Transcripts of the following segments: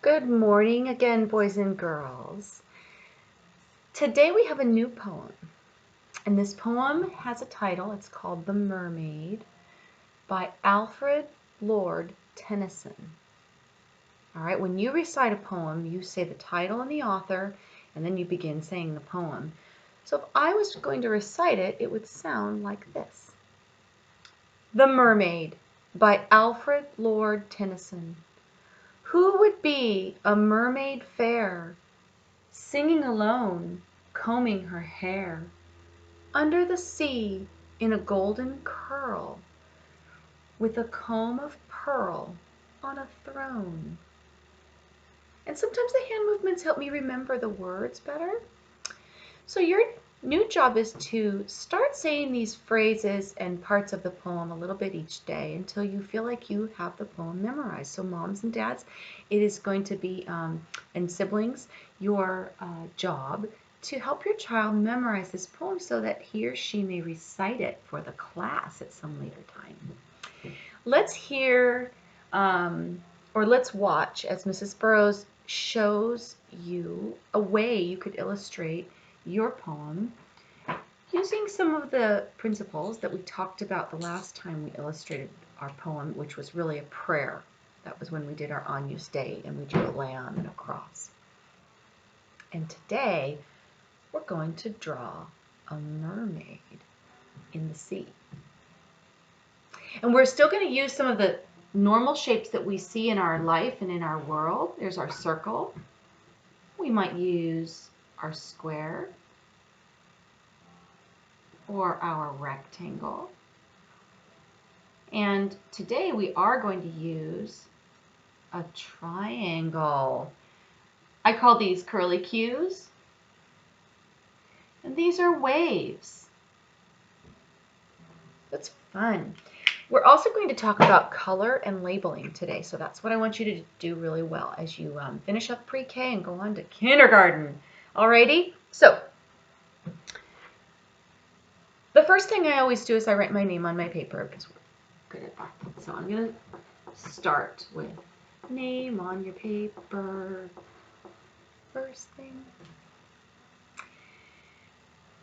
Good morning again, boys and girls. Today we have a new poem, and this poem has a title. It's called The Mermaid by Alfred Lord Tennyson. All right, when you recite a poem, you say the title and the author, and then you begin saying the poem. So if I was going to recite it, it would sound like this. The Mermaid by Alfred Lord Tennyson. Who would be a mermaid fair, singing alone, combing her hair, under the sea in a golden curl, with a comb of pearl on a throne? And sometimes the hand movements help me remember the words better. So your new job is to start saying these phrases and parts of the poem a little bit each day until you feel like you have the poem memorized. So moms and dads, it is going to be, and siblings, your job to help your child memorize this poem so that he or she may recite it for the class at some later time. Let's hear, or let's watch as Mrs. Burrows shows you a way you could illustrate your poem using some of the principles that we talked about the last time we illustrated our poem, which was really a prayer. That was when we did our Agnus Dei and we drew a lamb and a cross. And today we're going to draw a mermaid in the sea. And we're still going to use some of the normal shapes that we see in our life and in our world. There's our circle. We might use our square or our rectangle. And today we are going to use a triangle. I call these curly cues. And these are waves. That's fun. We're also going to talk about color and labeling today. So that's what I want you to do really well as you finish up pre-K and go on to kindergarten. Alrighty? So the first thing I always do is I write my name on my paper because we're good at that. So I'm going to start with name on your paper. First thing.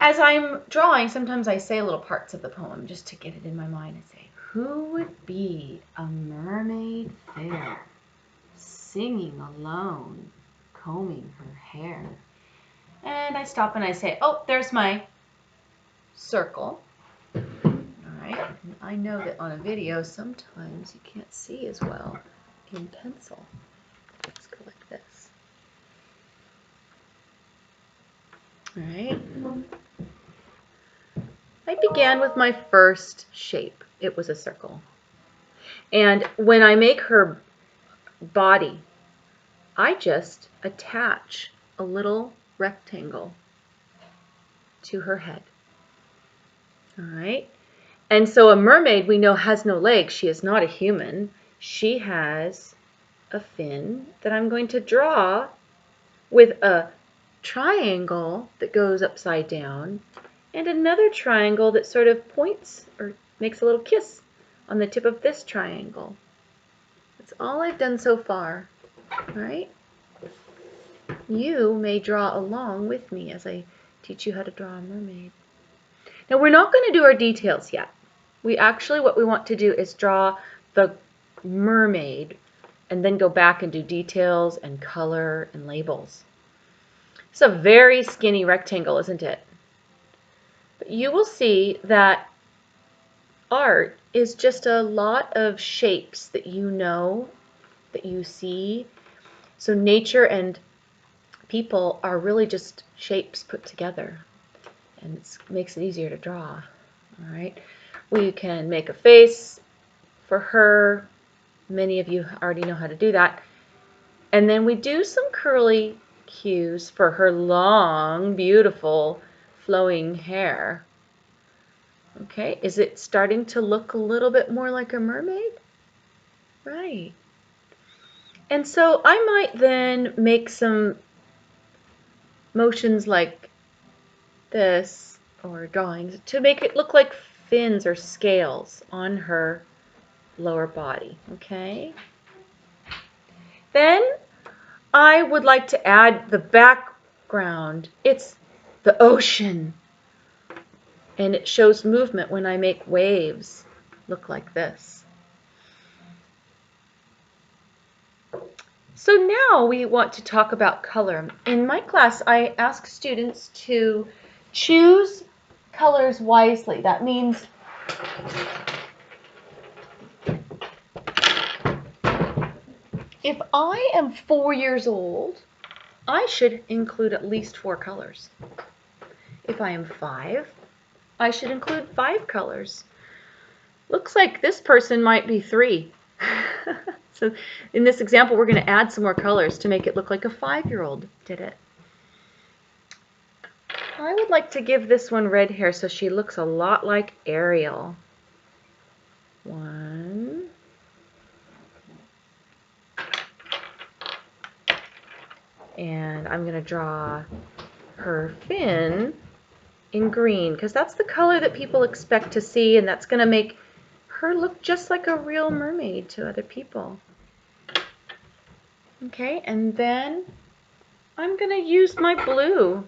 As I'm drawing, sometimes I say little parts of the poem just to get it in my mind. I say, who would be a mermaid fair, singing alone, combing her hair? And I stop and I say, oh, there's my circle. All right, and I know that on a video sometimes you can't see as well in pencil. Let's go like this. All right. I began with my first shape. It was a circle. And when I make her body, I just attach a little rectangle to her head. All right. And so a mermaid, we know, has no legs. She is not a human. She has a fin that I'm going to draw with a triangle that goes upside down and another triangle that sort of points or makes a little kiss on the tip of this triangle. That's all I've done so far. All right? You may draw along with me as I teach you how to draw a mermaid. Now we're not going to do our details yet. What we want to do is draw the mermaid and then go back and do details and color and labels. It's a very skinny rectangle, isn't it? But you will see that art is just a lot of shapes that you know, that you see. So nature and people are really just shapes put together, and it makes it easier to draw. All right, we can make a face for her. Many of you already know how to do that. And then we do some curly cues for her long, beautiful, flowing hair. Okay, is it starting to look a little bit more like a mermaid? Right. And so I might then make some motions like this, or drawings, to make it look like fins or scales on her lower body. Okay? Then I would like to add the background. It's the ocean. And it shows movement when I make waves look like this. So now we want to talk about color. In my class, I ask students to choose colors wisely. That means if I am 4 years old, I should include at least 4 colors. If I am 5, I should include 5 colors. Looks like this person might be 3. So in this example, we're going to add some more colors to make it look like a 5-year-old did it. I would like to give this one red hair so she looks a lot like Ariel. 1. And I'm going to draw her fin in green because that's the color that people expect to see, and that's going to make her look just like a real mermaid to other people. Okay, and then I'm going to use my blue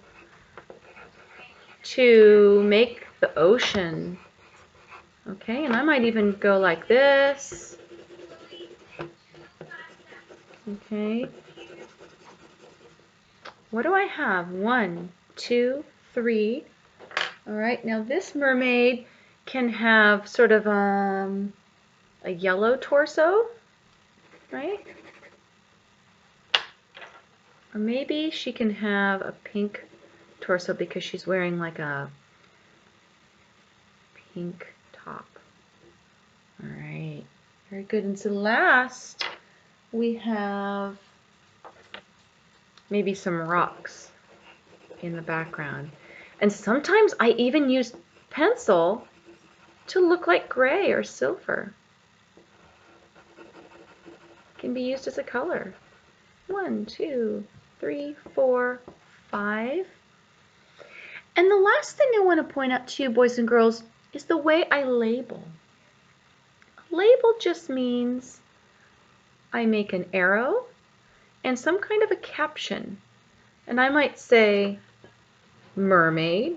to make the ocean. Okay, and I might even go like this. Okay. What do I have? 1, 2, 3. All right, now this mermaid can have sort of a yellow torso, right? Or maybe she can have a pink torso because she's wearing like a pink top. All right, very good. And so last, we have maybe some rocks in the background. And sometimes I even use pencil to look like gray or silver. It can be used as a color. 1, 2, 3, 4, 5. And the last thing I want to point out to you, boys and girls, is the way I label. A label just means I make an arrow and some kind of a caption. And I might say, mermaid.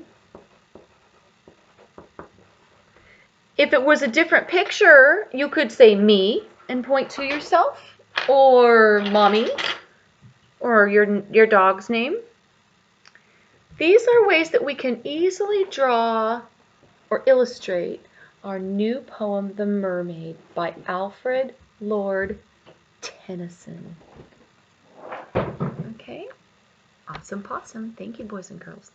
If it was a different picture, you could say me and point to yourself, or mommy, or your dog's name. These are ways that we can easily draw or illustrate our new poem, The Mermaid, by Alfred Lord Tennyson. Okay? Awesome possum. Thank you, boys and girls.